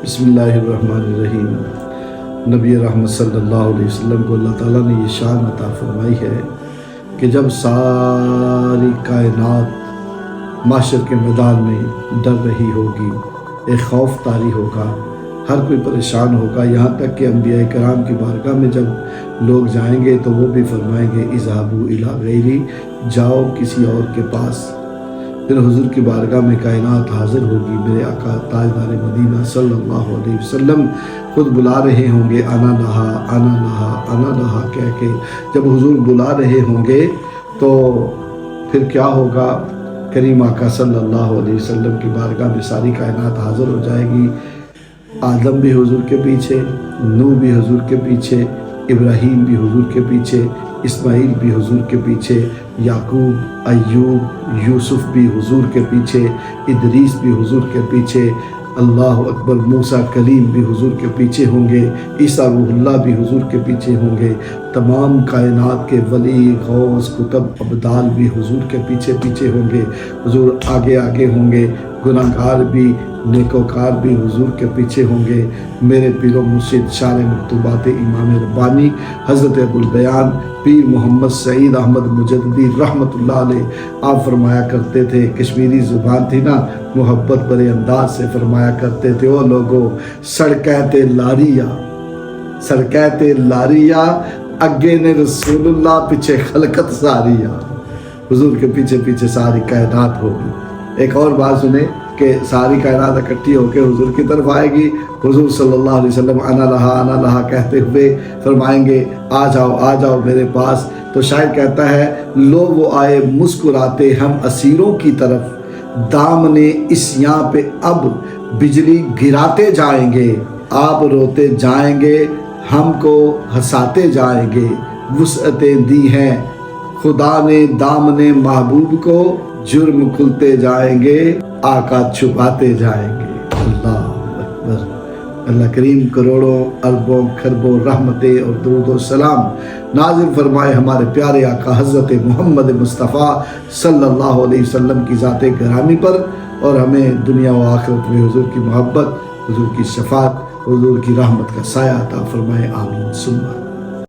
بسم اللہ الرحمن الرحیم۔ نبی رحمت صلی اللہ علیہ وسلم کو اللہ تعالیٰ نے یہ شان عطا فرمائی ہے کہ جب ساری کائنات معاشر کے میدان میں ڈر رہی ہوگی، ایک خوف طاری ہوگا، ہر کوئی پریشان ہوگا، یہاں تک کہ انبیاء کرام کی بارگاہ میں جب لوگ جائیں گے تو وہ بھی فرمائیں گے اذهبوا الی غیری، جاؤ کسی اور کے پاس۔ پھر حضور کی بارگاہ میں کائنات حاضر ہوگی، میرے آقا تاجدار مدینہ صلی اللہ علیہ وسلم خود بلا رہے ہوں گے انا لہا انا لہا انا لہا کہہ کے۔ جب حضور بلا رہے ہوں گے تو پھر کیا ہوگا؟ کریم آقا صلی اللہ علیہ وسلم کی بارگاہ میں ساری کائنات حاضر ہو جائے گی۔ آدم بھی حضور کے پیچھے، نوح بھی حضور کے پیچھے، ابراہیم بھی حضور کے پیچھے، اسماعیل بھی حضور کے پیچھے، یعقوب، ایوب، یوسف بھی حضور کے پیچھے، ادریس بھی حضور کے پیچھے، اللہ اکبر، موسیٰ کلیم بھی حضور کے پیچھے ہوں گے، عیسیٰ روح اللہ بھی حضور کے پیچھے ہوں گے، تمام کائنات کے ولی، غوث، کتب، ابدال بھی حضور کے پیچھے پیچھے ہوں گے، حضور آگے آگے ہوں گے، گناہگار بھی، نیکوکار بھی حضور کے پیچھے ہوں گے۔ میرے پیر و مرشد شارح مکتوبات امام ربانی حضرت ابوالبیان پیر محمد سعید احمد مجددی رحمۃ اللہ علیہ آپ فرمایا کرتے تھے، کشمیری زبان تھی نا، محبت بڑے انداز سے فرمایا کرتے تھے، او لوگو سڑکیتے لاریہ، سڑکیتے لاریہ، اگے نے رسول اللہ پیچھے خلقت ساریہ۔ حضور کے پیچھے پیچھے ساری کائنات ہوگی۔ ایک اور بات سنیں کہ ساری کائنات اکٹھی ہو کے حضور کی طرف آئے گی، حضور صلی اللہ علیہ وسلم انا لہا کہتے ہوئے فرمائیں گے آ جاؤ میرے پاس۔ تو شاعر کہتا ہے لو وہ آئے مسکراتے ہم اسیروں کی طرف، دامنے اسیاں پہ اب بجلی گراتے جائیں گے، آپ روتے جائیں گے ہم کو ہنساتے جائیں گے، وسعتیں دی ہیں خدا نے دامن محبوب کو، جرم کھلتے جائیں گے آقا چھپاتے جائیں گے۔ اللہ اکبر۔ اللہ کریم کروڑوں اربوں کھربوں رحمتیں اور درود و سلام نازل فرمائے ہمارے پیارے آقا حضرت محمد مصطفیٰ صلی اللہ علیہ وسلم کی ذات گرامی پر، اور ہمیں دنیا و آخرت میں حضور کی محبت، حضور کی شفاعت، حضور کی رحمت کا سایہ عطا فرمائے، آمین ثم آمین۔